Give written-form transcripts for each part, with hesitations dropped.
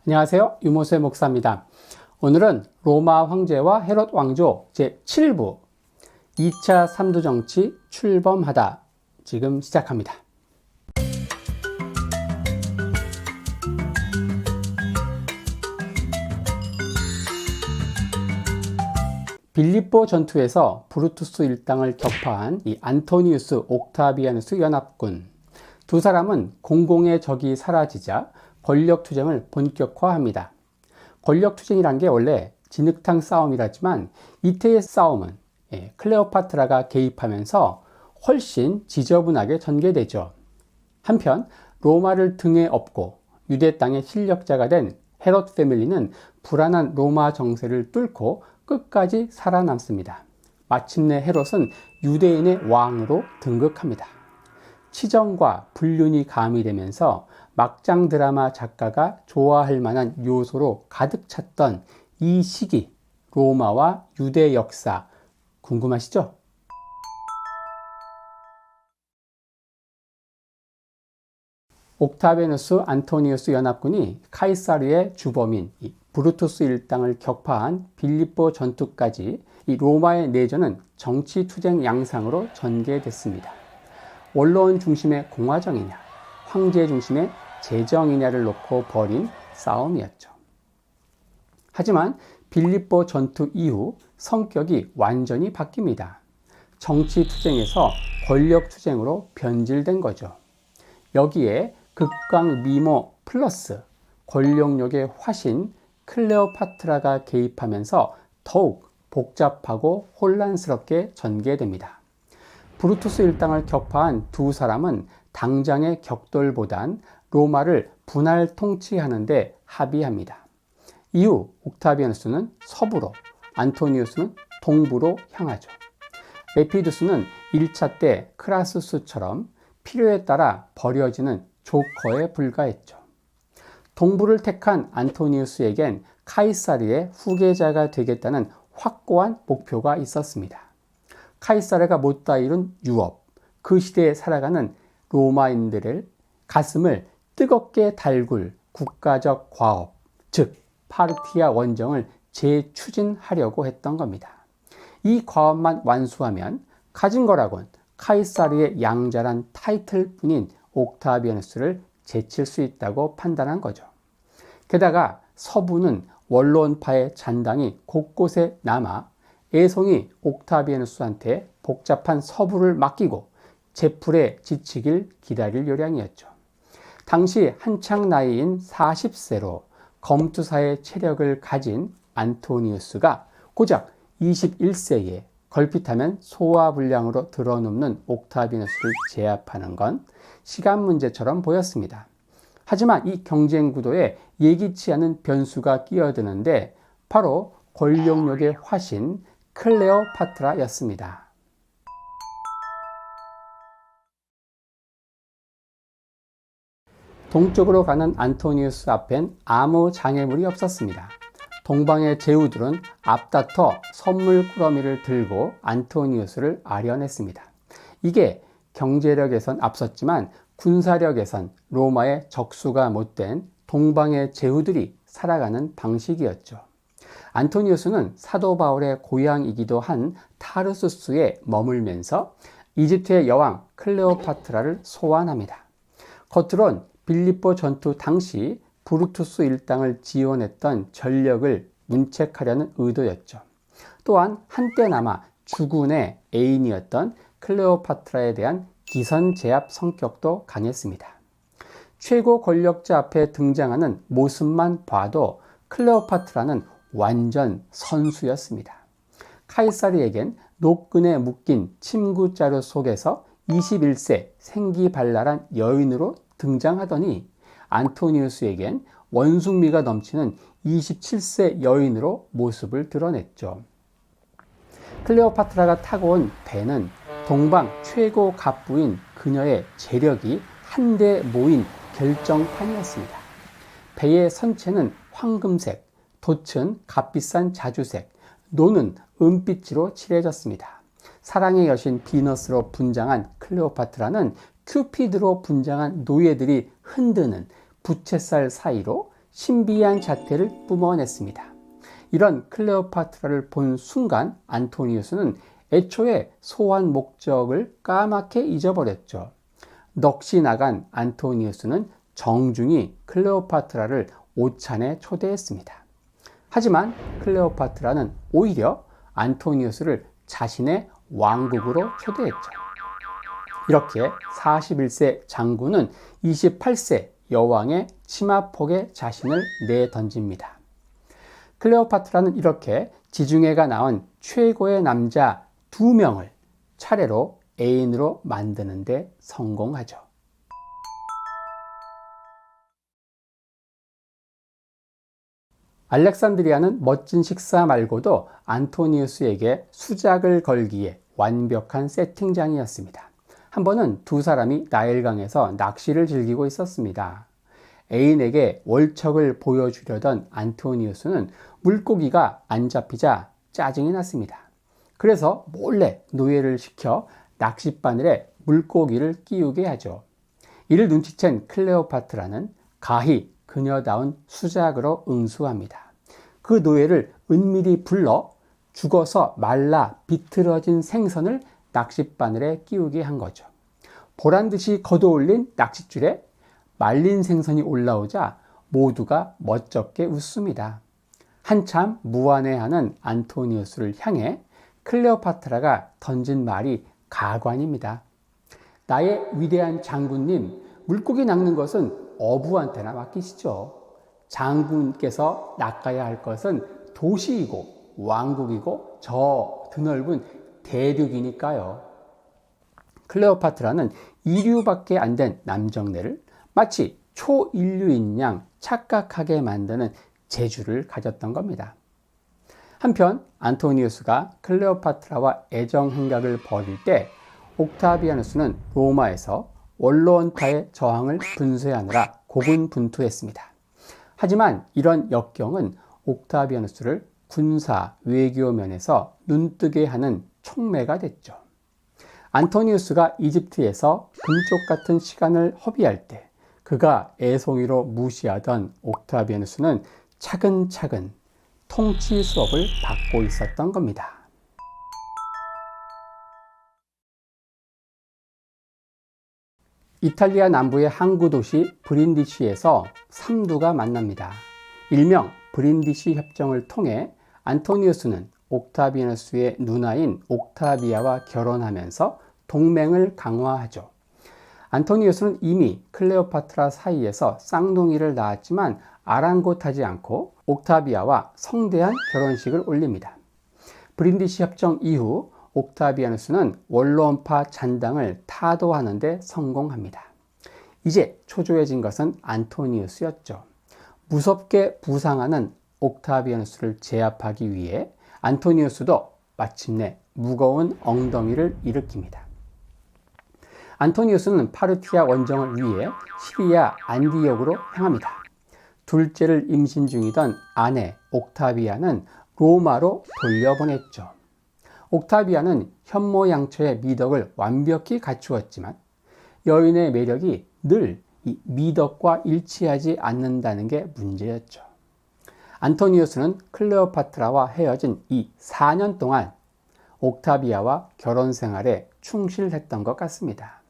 안녕하세요. 유모세 목사입니다. 오늘은 로마 황제와 헤롯 왕조 제7부 2차 삼두정치 출범하다 지금 시작합니다. 빌립보 전투에서 브루투스 일당을 격파한 이 안토니우스 옥타비아누스 연합군 두 사람은 공공의 적이 사라지자 권력투쟁을 본격화합니다. 권력투쟁이란 게 원래 진흙탕 싸움이라지만 이때의 싸움은 클레오파트라가 개입하면서 훨씬 지저분하게 전개되죠. 한편 로마를 등에 업고 유대 땅의 실력자가 된 헤롯 패밀리는 불안한 로마 정세를 뚫고 끝까지 살아남습니다. 마침내 헤롯은 유대인의 왕으로 등극합니다. 치정과 불륜이 가미되면서 막장 드라마 작가가 좋아할 만한 요소로 가득 찼던 이 시기, 로마와 유대 역사 궁금하시죠? 옥타비아누스 안토니우스 연합군이 카이사르의 주범인 브루투스 일당을 격파한 빌립보 전투까지 이 로마의 내전은 정치투쟁 양상으로 전개됐습니다. 원로원 중심의 공화정이냐, 황제 중심의 재정이냐를 놓고 벌인 싸움이었죠. 하지만 빌립보 전투 이후 성격이 완전히 바뀝니다. 정치투쟁에서 권력투쟁으로 변질된 거죠. 여기에 극광미모 플러스 권력욕의 화신 클레오파트라가 개입하면서 더욱 복잡하고 혼란스럽게 전개됩니다. 브루투스 일당을 격파한 두 사람은 당장의 격돌보단 로마를 분할 통치하는 데 합의합니다. 이후 옥타비아누스는 서부로, 안토니우스는 동부로 향하죠. 레피두스는 1차 때 크라수스처럼 필요에 따라 버려지는 조커에 불과했죠. 동부를 택한 안토니우스에겐 카이사르의 후계자가 되겠다는 확고한 목표가 있었습니다. 카이사르가 못다 이룬 유업, 그 시대에 살아가는 로마인들의 가슴을 뜨겁게 달굴 국가적 과업, 즉 파르티아 원정을 재추진하려고 했던 겁니다. 이 과업만 완수하면 가진 거라곤 카이사르의 양자란 타이틀뿐인 옥타비아누스를 제칠 수 있다고 판단한 거죠. 게다가 서부는 원로원파의 잔당이 곳곳에 남아 애송이 옥타비아누스한테 복잡한 서부를 맡기고 제풀에 지치길 기다릴 요량이었죠. 당시 한창 나이인 40세로 검투사의 체력을 가진 안토니우스가 고작 21세에 걸핏하면 소화불량으로 드러눕는 옥타비아누스를 제압하는 건 시간 문제처럼 보였습니다. 하지만 이 경쟁 구도에 예기치 않은 변수가 끼어드는데 바로 권력력의 화신 클레오파트라였습니다. 동쪽으로 가는 안토니우스 앞엔 아무 장애물이 없었습니다. 동방의 제후들은 앞다퉈 선물 꾸러미를 들고 안토니우스를 아련했습니다. 이게 경제력에선 앞섰지만 군사력에선 로마의 적수가 못된 동방의 제후들이 살아가는 방식이었죠. 안토니우스는 사도 바울의 고향이기도 한 타르수스에 머물면서 이집트의 여왕 클레오파트라를 소환합니다. 겉으론 빌립보 전투 당시 브루투스 일당을 지원했던 전력을 문책하려는 의도였죠. 또한 한때나마 주군의 애인이었던 클레오파트라에 대한 기선제압 성격도 강했습니다. 최고 권력자 앞에 등장하는 모습만 봐도 클레오파트라는 완전 선수였습니다. 카이사르에겐 노끈에 묶인 침구 자루 속에서 21세 생기발랄한 여인으로 등장하더니 안토니우스에겐 원숭미가 넘치는 27세 여인으로 모습을 드러냈죠. 클레오파트라가 타고 온 배는 동방 최고 갑부인 그녀의 재력이 한데 모인 결정판이었습니다. 배의 선체는 황금색, 돛은 값비싼 자주색, 노는 은빛으로 칠해졌습니다. 사랑의 여신 비너스로 분장한 클레오파트라는 큐피드로 분장한 노예들이 흔드는 부채살 사이로 신비한 자태를 뿜어냈습니다. 이런 클레오파트라를 본 순간 안토니우스는 애초에 소환 목적을 까맣게 잊어버렸죠. 넋이 나간 안토니우스는 정중히 클레오파트라를 오찬에 초대했습니다. 하지만 클레오파트라는 오히려 안토니우스를 자신의 왕국으로 초대했죠. 이렇게 41세 장군은 28세 여왕의 치마폭에 자신을 내던집니다. 클레오파트라는 이렇게 지중해가 낳은 최고의 남자 2명을 차례로 애인으로 만드는 데 성공하죠. 알렉산드리아는 멋진 식사 말고도 안토니우스에게 수작을 걸기에 완벽한 세팅장이었습니다. 한 번은 두 사람이 나일강에서 낚시를 즐기고 있었습니다. 애인에게 월척을 보여주려던 안토니우스는 물고기가 안 잡히자 짜증이 났습니다. 그래서 몰래 노예를 시켜 낚싯바늘에 물고기를 끼우게 하죠. 이를 눈치챈 클레오파트라는 가히 그녀다운 수작으로 응수합니다. 그 노예를 은밀히 불러 죽어서 말라 비틀어진 생선을 낚싯바늘에 끼우게 한 거죠. 보란듯이 걷어올린 낚싯줄에 말린 생선이 올라오자 모두가 멋쩍게 웃습니다. 한참 무안해하는 안토니우스를 향해 클레오파트라가 던진 말이 가관입니다. 나의 위대한 장군님, 물고기 낚는 것은 어부한테나 맡기시죠. 장군께서 낚아야 할 것은 도시이고 왕국이고 저 드넓은 대륙이니까요. 클레오파트라는 이류밖에 안 된 남정네를 마치 초인류인 양 착각하게 만드는 재주를 가졌던 겁니다. 한편 안토니우스가 클레오파트라와 애정 행각을 벌일 때 옥타비아누스는 로마에서 원로원파의 저항을 분쇄하느라 고군분투했습니다. 하지만 이런 역경은 옥타비아누스를 군사, 외교 면에서 눈뜨게 하는 촉매가 됐죠. 안토니우스가 이집트에서 금쪽 같은 시간을 허비할 때 그가 애송이로 무시하던 옥타비아누스는 차근차근 통치 수업을 받고 있었던 겁니다. 이탈리아 남부의 항구 도시 브린디시에서 삼두가 만납니다. 일명 브린디시 협정을 통해 안토니우스는 옥타비아누스의 누나인 옥타비아와 결혼하면서 동맹을 강화하죠. 안토니우스는 이미 클레오파트라 사이에서 쌍둥이를 낳았지만 아랑곳하지 않고 옥타비아와 성대한 결혼식을 올립니다. 브린디시 협정 이후 옥타비아누스는 원로원파 잔당을 타도하는 데 성공합니다. 이제 초조해진 것은 안토니우스였죠. 무섭게 부상하는 옥타비아누스를 제압하기 위해 안토니우스도 마침내 무거운 엉덩이를 일으킵니다. 안토니우스는 파르티아 원정을 위해 시리아 안디옥으로 향합니다. 둘째를 임신 중이던 아내 옥타비아는 로마로 돌려보냈죠. 옥타비아는 현모양처의 미덕을 완벽히 갖추었지만 여인의 매력이 늘 이 미덕과 일치하지 않는다는 게 문제였죠. 안토니우스는 클레오파트라와 헤어진 이 4년 동안 옥타비아와 결혼 생활에 충실했던 것 같습니다.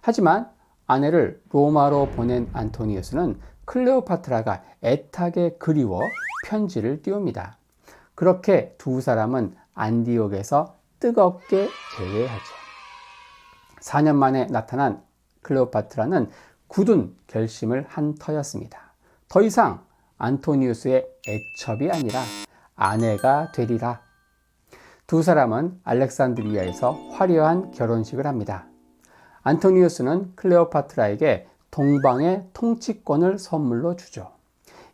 하지만 아내를 로마로 보낸 안토니우스는 클레오파트라가 애타게 그리워 편지를 띄웁니다. 그렇게 두 사람은 안디옥에서 뜨겁게 재회하죠. 4년 만에 나타난 클레오파트라는 굳은 결심을 한 터였습니다. 더 이상 안토니우스의 애첩이 아니라 아내가 되리라. 두 사람은 알렉산드리아에서 화려한 결혼식을 합니다. 안토니우스는 클레오파트라에게 동방의 통치권을 선물로 주죠.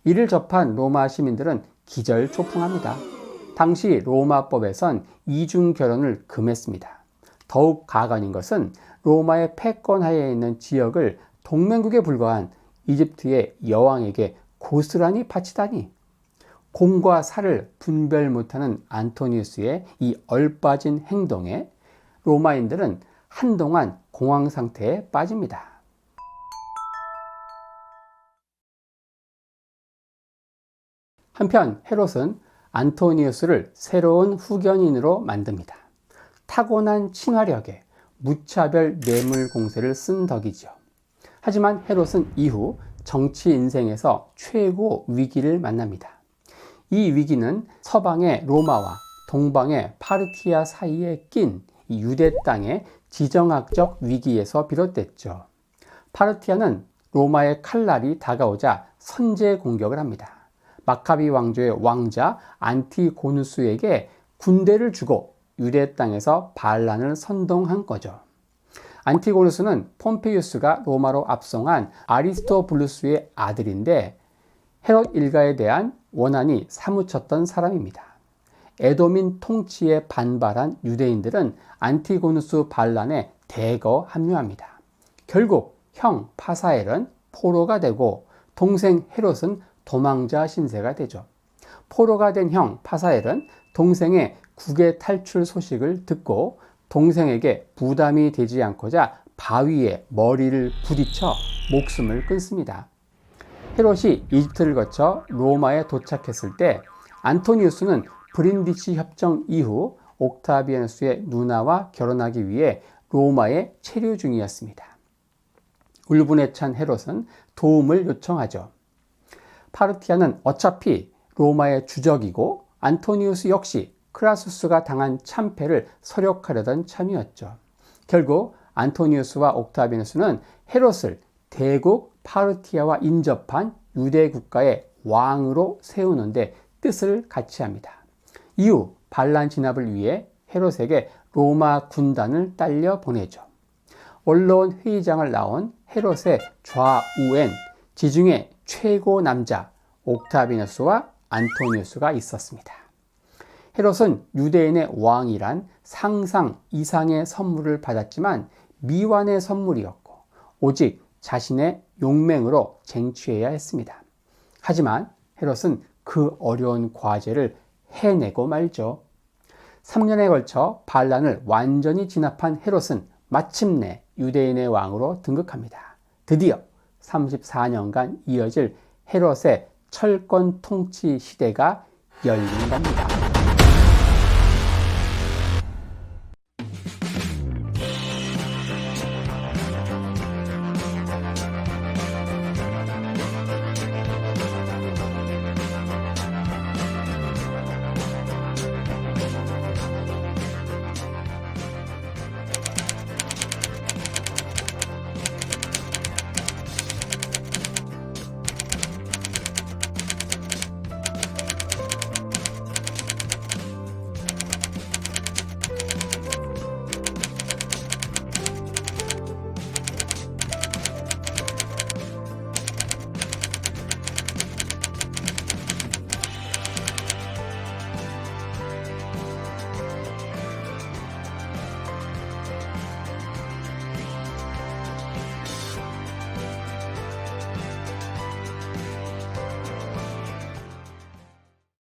이를 접한 로마 시민들은 기절초풍합니다. 당시 로마법에선 이중 결혼을 금했습니다. 더욱 가관인 것은 로마의 패권하에 있는 지역을 동맹국에 불과한 이집트의 여왕에게 고스란히 바치다니. 공과 사를 분별 못하는 안토니우스의 이 얼빠진 행동에 로마인들은 한동안 공황 상태에 빠집니다. 한편 헤롯은 안토니우스를 새로운 후견인으로 만듭니다. 타고난 친화력에 무차별 뇌물 공세를 쓴 덕이죠. 하지만 헤롯은 이후 정치 인생에서 최고 위기를 만납니다. 이 위기는 서방의 로마와 동방의 파르티아 사이에 낀 이 유대 땅의 지정학적 위기에서 비롯됐죠. 파르티아는 로마의 칼날이 다가오자 선제 공격을 합니다. 마카비 왕조의 왕자 안티고누스에게 군대를 주고 유대 땅에서 반란을 선동한 거죠. 안티고누스는 폼페이우스가 로마로 압송한 아리스토블루스의 아들인데 헤롯 일가에 대한 원한이 사무쳤던 사람입니다. 에도민 통치에 반발한 유대인들은 안티고누스 반란에 대거 합류합니다. 결국 형 파사엘은 포로가 되고 동생 헤롯은 도망자 신세가 되죠. 포로가 된 형 파사엘은 동생의 국외 탈출 소식을 듣고 동생에게 부담이 되지 않고자 바위에 머리를 부딪혀 목숨을 끊습니다. 헤롯이 이집트를 거쳐 로마에 도착했을 때 안토니우스는 브린디시 협정 이후 옥타비아누스의 누나와 결혼하기 위해 로마에 체류 중이었습니다. 울분에 찬 헤롯은 도움을 요청하죠. 파르티아는 어차피 로마의 주적이고 안토니우스 역시 크라수스가 당한 참패를 서력하려던 참이었죠. 결국 안토니우스와 옥타비아누스는 헤롯을 대국 파르티아와 인접한 유대 국가의 왕으로 세우는데 뜻을 같이 합니다. 이후 반란 진압을 위해 헤롯에게 로마 군단을 딸려 보내죠. 언론 회의장을 나온 헤롯의 좌우엔 지중해 최고 남자 옥타비아누스와 안토니우스가 있었습니다. 헤롯은 유대인의 왕이란 상상 이상의 선물을 받았지만 미완의 선물이었고 오직 자신의 용맹으로 쟁취해야 했습니다. 하지만 헤롯은 그 어려운 과제를 해내고 말죠. 3년에 걸쳐 반란을 완전히 진압한 헤롯은 마침내 유대인의 왕으로 등극합니다. 드디어 34년간 이어질 헤롯의 철권 통치 시대가 열린 겁니다.